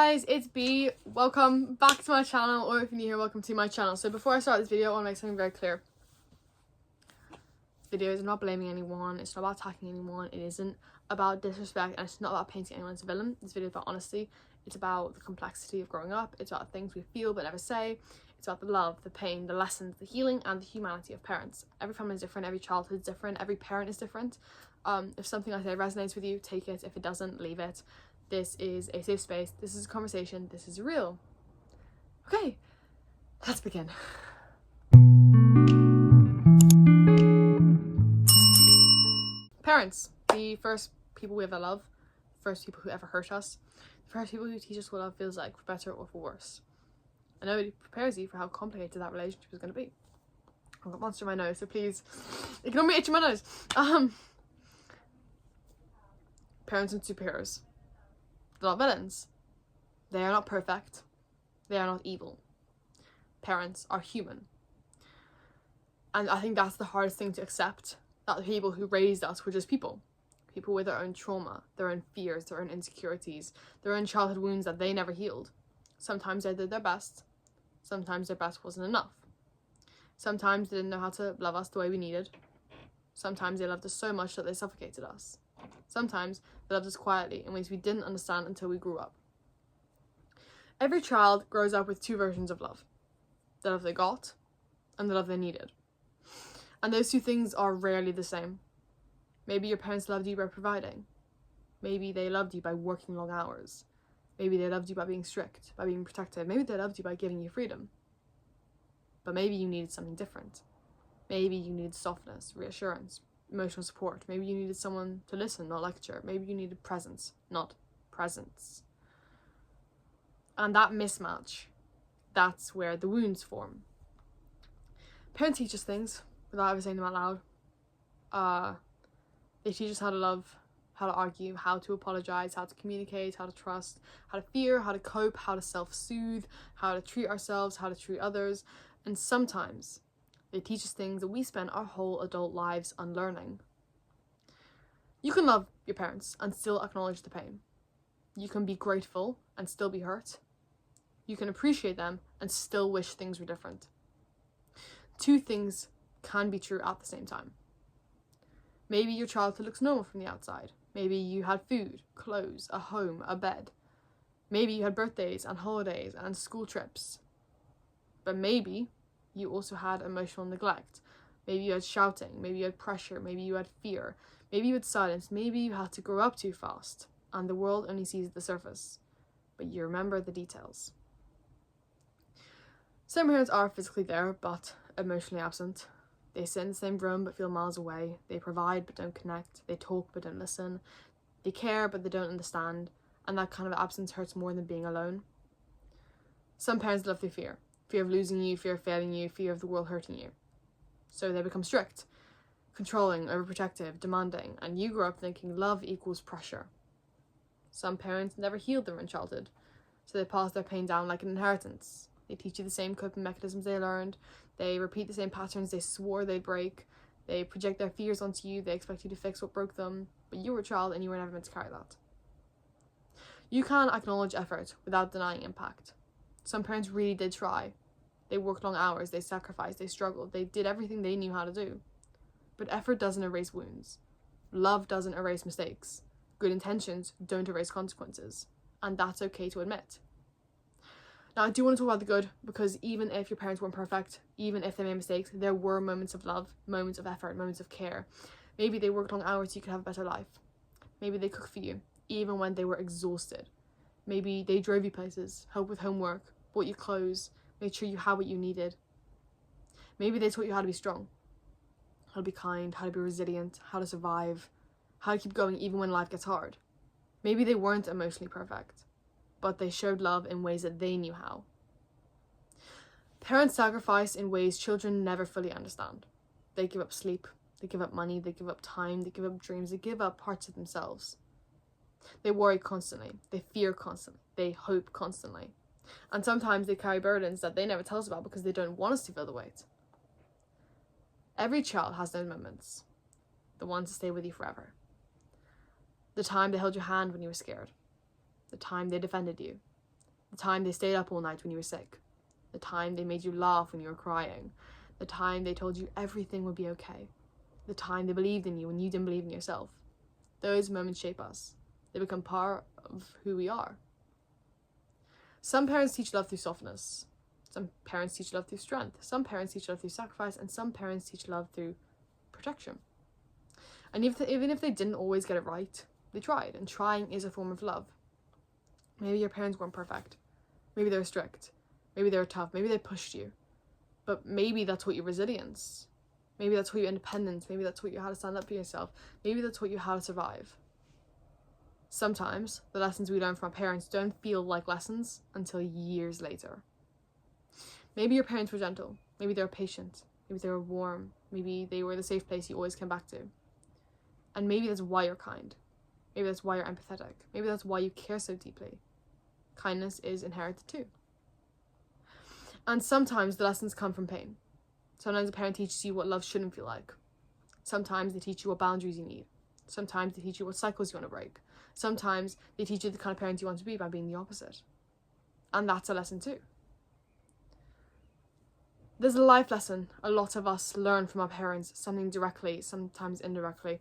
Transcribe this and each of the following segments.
guys, it's B. Welcome back to my channel, or if you're new here, welcome to my channel. So before I start this video, I want to make something very clear. This video is not blaming anyone, it's not about attacking anyone, it isn't about disrespect, and it's not about painting anyone as a villain. This video is about honesty. It's about the complexity of growing up. It's about things we feel but never say. It's about the love, the pain, the lessons, the healing, and the humanity of parents. Every family is different, every childhood is different, every parent is different. If something I say resonates with you, take it. If it doesn't, leave it. This is a safe space. This is a conversation. This is real. Okay, let's begin. Parents, the first people we ever love, first people who ever hurt us, the first people who teach us what love feels like, for better or for worse. I know it prepares you for how complicated that relationship is going to be. I've got monster in my nose, so please ignore me itching my nose. Parents and superheroes. They're not villains. They are not perfect. They are not evil. Parents are human. And I think that's the hardest thing to accept, that the people who raised us were just people. People with their own trauma, their own fears, their own insecurities, their own childhood wounds that they never healed. Sometimes they did their best. Sometimes their best wasn't enough. Sometimes they didn't know how to love us the way we needed. Sometimes they loved us so much that they suffocated us. Sometimes they loved us quietly in ways we didn't understand until we grew up. Every child grows up with two versions of love. The love they got and the love they needed. And those two things are rarely the same. Maybe your parents loved you by providing. Maybe they loved you by working long hours. Maybe they loved you by being strict, by being protective. Maybe they loved you by giving you freedom. But maybe you needed something different. Maybe you needed softness, reassurance, emotional support. Maybe you needed someone to listen, not lecture. Maybe you needed presence, not presence. And that mismatch, that's where the wounds form. Parents teach us things without ever saying them out loud. They teach us how to love, how to argue, how to apologize, how to communicate, how to trust, how to fear, how to cope, how to self-soothe, how to treat ourselves, how to treat others. And sometimes they teach us things that we spend our whole adult lives unlearning. You can love your parents and still acknowledge the pain. You can be grateful and still be hurt. You can appreciate them and still wish things were different. Two things can be true at the same time. Maybe your childhood looks normal from the outside. Maybe you had food, clothes, a home, a bed. Maybe you had birthdays and holidays and school trips. But maybe you also had emotional neglect. Maybe you had shouting, maybe you had pressure, maybe you had fear, maybe you had silence, maybe you had to grow up too fast, and the world only sees the surface, but you remember the details. Some parents are physically there, but emotionally absent. They sit in the same room but feel miles away. They provide but don't connect. They talk but don't listen. They care but they don't understand, and that kind of absence hurts more than being alone. Some parents live through fear. Fear of losing you, fear of failing you, fear of the world hurting you. So they become strict, controlling, overprotective, demanding, and you grow up thinking love equals pressure. Some parents never healed their own childhood, so they pass their pain down like an inheritance. They teach you the same coping mechanisms they learned, they repeat the same patterns they swore they'd break, they project their fears onto you, they expect you to fix what broke them, but you were a child and you were never meant to carry that. You can acknowledge effort without denying impact. Some parents really did try. They worked long hours, they sacrificed, they struggled, they did everything they knew how to do. But effort doesn't erase wounds. Love doesn't erase mistakes. Good intentions don't erase consequences. And that's okay to admit. Now, I do want to talk about the good, because even if your parents weren't perfect, even if they made mistakes, there were moments of love, moments of effort, moments of care. Maybe they worked long hours so you could have a better life. Maybe they cooked for you, even when they were exhausted. Maybe they drove you places, helped with homework, bought you clothes, made sure you had what you needed. Maybe they taught you how to be strong, how to be kind, how to be resilient, how to survive, how to keep going even when life gets hard. Maybe they weren't emotionally perfect, but they showed love in ways that they knew how. Parents sacrifice in ways children never fully understand. They give up sleep, they give up money, they give up time, they give up dreams, they give up parts of themselves. They worry constantly, they fear constantly, they hope constantly. And sometimes they carry burdens that they never tell us about because they don't want us to feel the weight. Every child has those moments, the ones that stay with you forever. The time they held your hand when you were scared, the time they defended you, The time they stayed up all night when you were sick. The time they made you laugh when you were crying. The time they told you everything would be okay. The time they believed in you when you didn't believe in yourself. Those moments shape us. They become part of who we are. Some parents teach love through softness. Some parents teach love through strength. Some parents teach love through sacrifice. And some parents teach love through protection. And even if they didn't always get it right, they tried. And trying is a form of love. Maybe your parents weren't perfect. Maybe they were strict. Maybe they were tough. Maybe they pushed you. But maybe that taught you resilience. Maybe that taught you independence. Maybe that taught you how to stand up for yourself. Maybe that taught you how to survive. Sometimes the lessons we learn from our parents don't feel like lessons until years later. Maybe your parents were gentle. Maybe they were patient. Maybe they were warm. Maybe they were the safe place you always came back to. And maybe that's why you're kind. Maybe that's why you're empathetic. Maybe that's why you care so deeply. Kindness is inherited too. And sometimes the lessons come from pain. Sometimes a parent teaches you what love shouldn't feel like. Sometimes they teach you what boundaries you need. Sometimes they teach you what cycles you want to break. Sometimes they teach you the kind of parent you want to be by being the opposite. And that's a lesson too. There's a life lesson a lot of us learn from our parents, something directly, sometimes indirectly,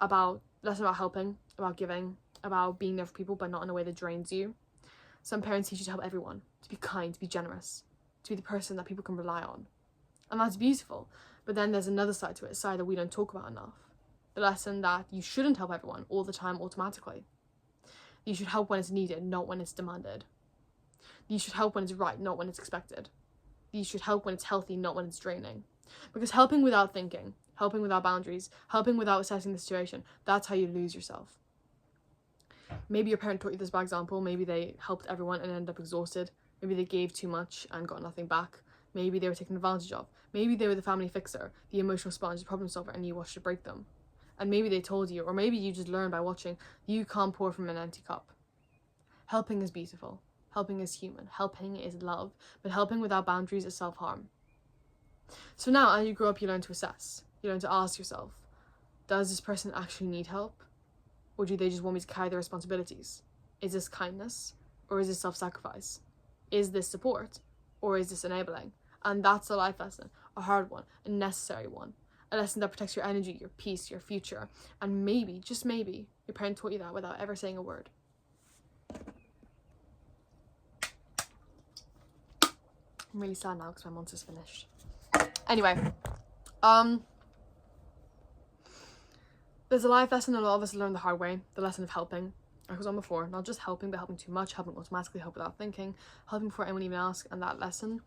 lesson about helping, about giving, about being there for people but not in a way that drains you. Some parents teach you to help everyone, to be kind, to be generous, to be the person that people can rely on. And that's beautiful. But then there's another side to it, a side that we don't talk about enough. The lesson that you shouldn't help everyone all the time automatically. You should help when it's needed, not when it's demanded. You should help when it's right, not when it's expected. You should help when it's healthy, not when it's draining. Because helping without thinking, helping without boundaries, helping without assessing the situation, that's how you lose yourself. Maybe your parent taught you this by example. Maybe they helped everyone and ended up exhausted. Maybe they gave too much and got nothing back. Maybe they were taken advantage of. Maybe they were the family fixer, the emotional sponge, the problem solver, and you watched it break them. And maybe they told you, or maybe you just learned by watching, you can't pour from an empty cup. Helping is beautiful. Helping is human. Helping is love. But helping without boundaries is self-harm. So now, as you grow up, you learn to assess. You learn to ask yourself, does this person actually need help? Or do they just want me to carry their responsibilities? Is this kindness? Or is this self-sacrifice? Is this support? Or is this enabling? And that's a life lesson. A hard one. A necessary one. A lesson that protects your energy, your peace, your future. And maybe, just maybe, your parent taught you that without ever saying a word. I'm really sad now because my monster's finished. Anyway, there's a life lesson a lot of us learn the hard way. The lesson of helping. I was on before. Not just helping, but helping too much, helping automatically, help without thinking, helping before anyone even asks. And that lesson,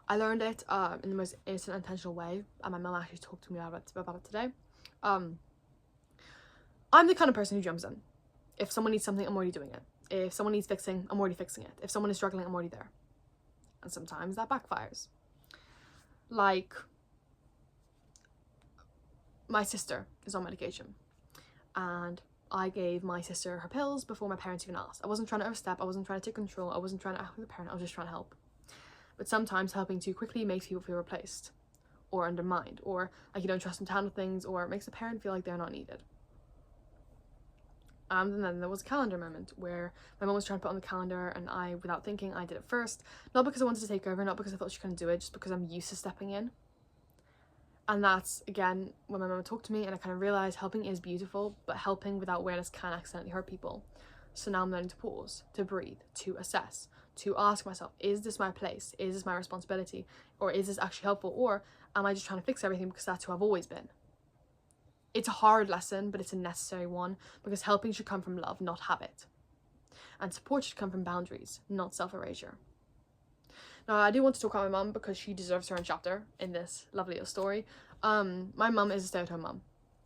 I learned it in the most innocent, intentional way. And my mum actually talked to me about it today. I'm the kind of person who jumps in. If someone needs something, I'm already doing it. If someone needs fixing, I'm already fixing it. If someone is struggling, I'm already there. And sometimes that backfires. Like, my sister is on medication. And I gave my sister her pills before my parents even asked. I wasn't trying to overstep. I wasn't trying to take control. I wasn't trying to act like a parent. I was just trying to help. But sometimes helping too quickly makes people feel replaced or undermined, or like you don't trust them to handle things, or it makes a parent feel like they're not needed. And then there was a calendar moment where my mum was trying to put on the calendar and I, without thinking, I did it first. Not because I wanted to take over, not because I thought she couldn't do it, just because I'm used to stepping in. And that's, again, when my mum talked to me and I kind of realised helping is beautiful, but helping without awareness can accidentally hurt people. So now I'm learning to pause, to breathe, to assess, to ask myself, is this my place? Is this my responsibility? Or is this actually helpful? Or am I just trying to fix everything because that's who I've always been? It's a hard lesson, but it's a necessary one, because helping should come from love, not habit. And support should come from boundaries, not self-erasure. Now, I do want to talk about my mum because she deserves her own chapter in this lovely little story. My mum is a stay-at-home mum,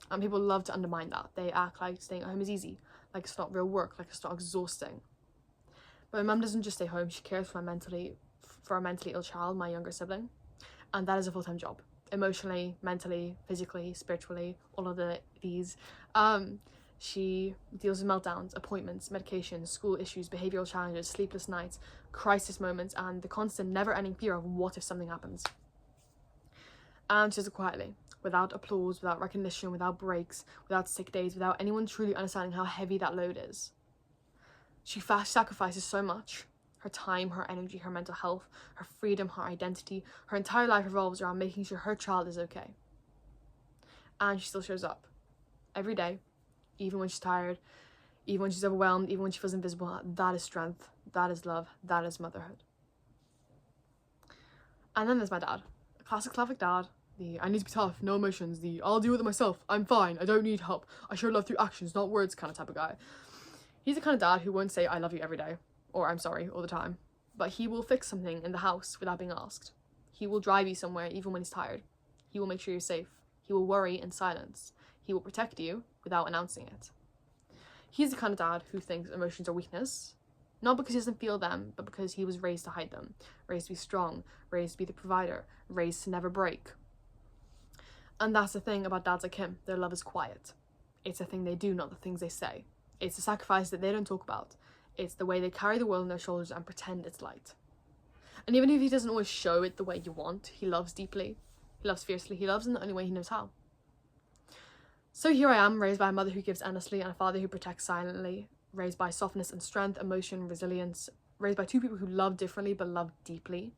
and people love to undermine that. They act like staying at home is easy, like it's not real work, like it's not exhausting. But my mum doesn't just stay home, she cares for a mentally ill child, my younger sibling, and that is a full-time job. Emotionally, mentally, physically, spiritually, all of these. She deals with meltdowns, appointments, medications, school issues, behavioural challenges, sleepless nights, crisis moments, and the constant never-ending fear of what if something happens. And she does it quietly, without applause, without recognition, without breaks, without sick days, without anyone truly understanding how heavy that load is. She sacrifices so much, her time, her energy, her mental health, her freedom, her identity. Her entire life revolves around making sure her child is okay. And she still shows up every day, even when she's tired, even when she's overwhelmed, even when she feels invisible. That is strength, that is love, that is motherhood. And then there's my dad, a classic Slavic dad. The I need to be tough, no emotions, the I'll deal with it myself, I'm fine, I don't need help, I show love through actions, not words kind of type of guy. He's the kind of dad who won't say I love you every day, or I'm sorry all the time, but he will fix something in the house without being asked. He will drive you somewhere even when he's tired. He will make sure you're safe. He will worry in silence. He will protect you without announcing it. He's the kind of dad who thinks emotions are weakness, not because he doesn't feel them, but because he was raised to hide them, raised to be strong, raised to be the provider, raised to never break. And that's the thing about dads like him, their love is quiet. It's a thing they do, not the things they say. It's a sacrifice that they don't talk about. It's the way they carry the world on their shoulders and pretend it's light. And even if he doesn't always show it the way you want, he loves deeply, he loves fiercely, he loves in the only way he knows how. So here I am, raised by a mother who gives endlessly and a father who protects silently, raised by softness and strength, emotion, resilience, raised by two people who love differently but love deeply.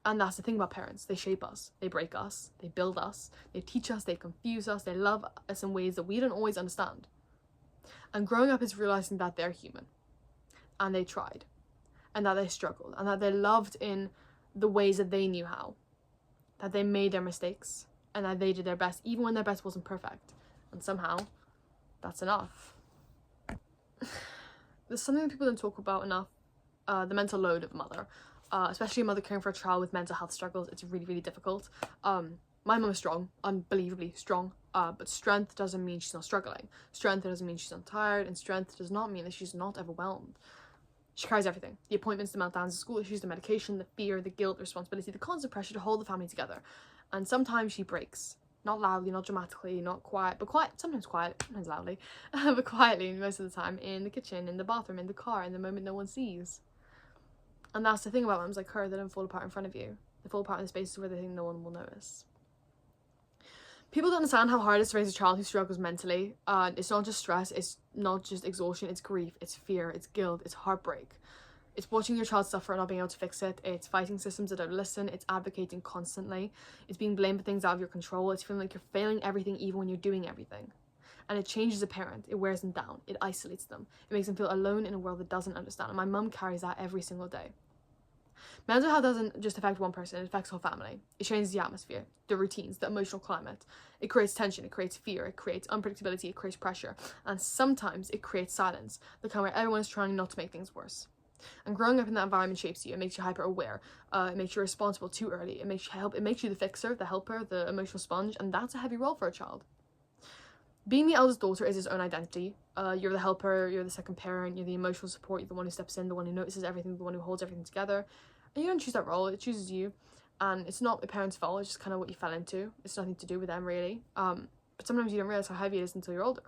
And that's the thing about parents. They shape us, they break us, they build us, they teach us, they confuse us, they love us in ways that we don't always understand. And growing up is realizing that they're human, and they tried, and that they struggled, and that they loved in the ways that they knew how, that they made their mistakes, and that they did their best, even when their best wasn't perfect. And somehow, that's enough. There's something that people don't talk about enough, the mental load of a mother. Especially a mother caring for a child with mental health struggles. It's really, really difficult. My mum is strong, unbelievably strong, but strength doesn't mean she's not struggling. Strength doesn't mean she's not tired, and strength does not mean that she's not overwhelmed. She carries everything. The appointments, the meltdowns, the school issues, the medication, the fear, the guilt, the responsibility, the constant pressure to hold the family together. And sometimes she breaks. Not loudly, not dramatically, not quiet, but quiet, sometimes loudly, but quietly most of the time, in the kitchen, in the bathroom, in the car, in the moment no one sees. And that's the thing about mums like her, they don't fall apart in front of you. They fall apart in the spaces where they think no one will notice. People don't understand how hard it is to raise a child who struggles mentally. It's not just stress, it's not just exhaustion, it's grief, it's fear, it's guilt, it's heartbreak. It's watching your child suffer and not being able to fix it. It's fighting systems that don't listen. It's advocating constantly. It's being blamed for things out of your control. It's feeling like you're failing everything even when you're doing everything. And it changes a parent. It wears them down. It isolates them. It makes them feel alone in a world that doesn't understand. And my mum carries that every single day. Mental health doesn't just affect one person, it affects the whole family. It changes the atmosphere, the routines, the emotional climate. It creates tension, it creates fear, it creates unpredictability, it creates pressure. And sometimes it creates silence, the kind where everyone is trying not to make things worse. And growing up in that environment shapes you. It makes you hyper aware. It makes you responsible too early. It makes you the fixer, the helper, the emotional sponge, and that's a heavy role for a child. Being the eldest daughter is its own identity. You're the helper, you're the second parent, you're the emotional support, you're the one who steps in, the one who notices everything, the one who holds everything together. And you don't choose that role, it chooses you. And it's not the parents' fault, it's just kind of what you fell into. It's nothing to do with them, really. But sometimes you don't realize how heavy it is until you're older.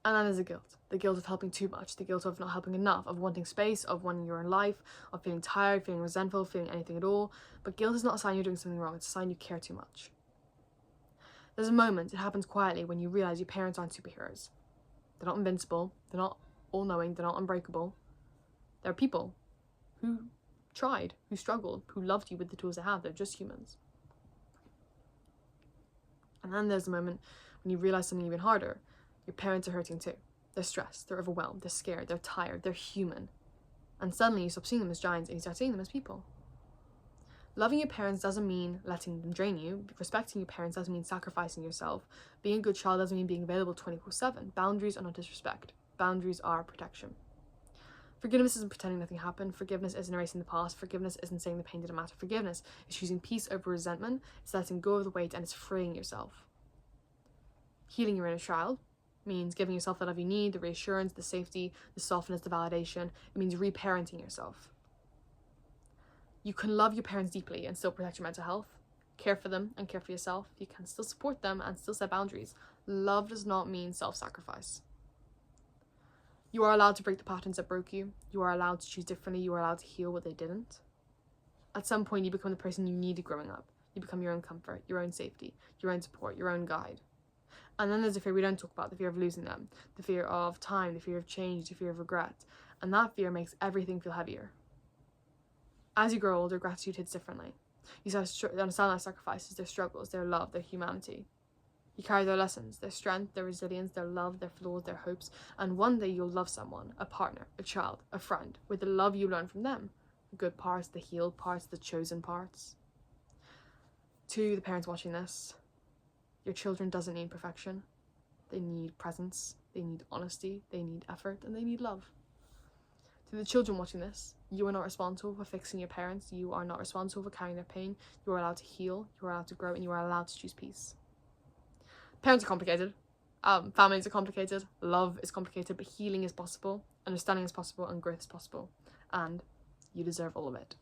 And then there's the guilt of helping too much, the guilt of not helping enough, of wanting space, of wanting your own life, of feeling tired, feeling resentful, feeling anything at all. But guilt is not a sign you're doing something wrong, it's a sign you care too much. There's a moment, it happens quietly, when you realize your parents aren't superheroes. They're not invincible, they're not all-knowing, they're not unbreakable. They're people who tried, who struggled, who loved you with the tools they have. They're just humans. And then there's a moment when you realize something even harder. Your parents are hurting too. They're stressed, they're overwhelmed, they're scared, they're tired, they're human. And suddenly you stop seeing them as giants and you start seeing them as people. Loving your parents doesn't mean letting them drain you. Respecting your parents doesn't mean sacrificing yourself. Being a good child doesn't mean being available 24/7. Boundaries are not disrespect. Boundaries are protection. Forgiveness isn't pretending nothing happened. Forgiveness isn't erasing the past. Forgiveness isn't saying the pain didn't matter. Forgiveness is choosing peace over resentment. It's letting go of the weight and it's freeing yourself. Healing your inner child means giving yourself the love you need, the reassurance, the safety, the softness, the validation. It means reparenting yourself. You can love your parents deeply and still protect your mental health, care for them and care for yourself. You can still support them and still set boundaries. Love does not mean self-sacrifice. You are allowed to break the patterns that broke you. You are allowed to choose differently. You are allowed to heal what they didn't. At some point, you become the person you needed growing up. You become your own comfort, your own safety, your own support, your own guide. And then there's the fear we don't talk about, the fear of losing them, the fear of time, the fear of change, the fear of regret. And that fear makes everything feel heavier. As you grow older, gratitude hits differently. You start to understand their sacrifices, their struggles, their love, their humanity. You carry their lessons, their strength, their resilience, their love, their flaws, their hopes, and one day you'll love someone, a partner, a child, a friend, with the love you learn from them. The good parts, the healed parts, the chosen parts. To the parents watching this, your children doesn't need perfection. They need presence, they need honesty, they need effort, and they need love. To the children watching this, you are not responsible for fixing your parents. You are not responsible for carrying their pain. You are allowed to heal, you are allowed to grow, and you are allowed to choose peace. Parents are complicated. Families are complicated. Love is complicated, but healing is possible. Understanding is possible, and growth is possible. And you deserve all of it.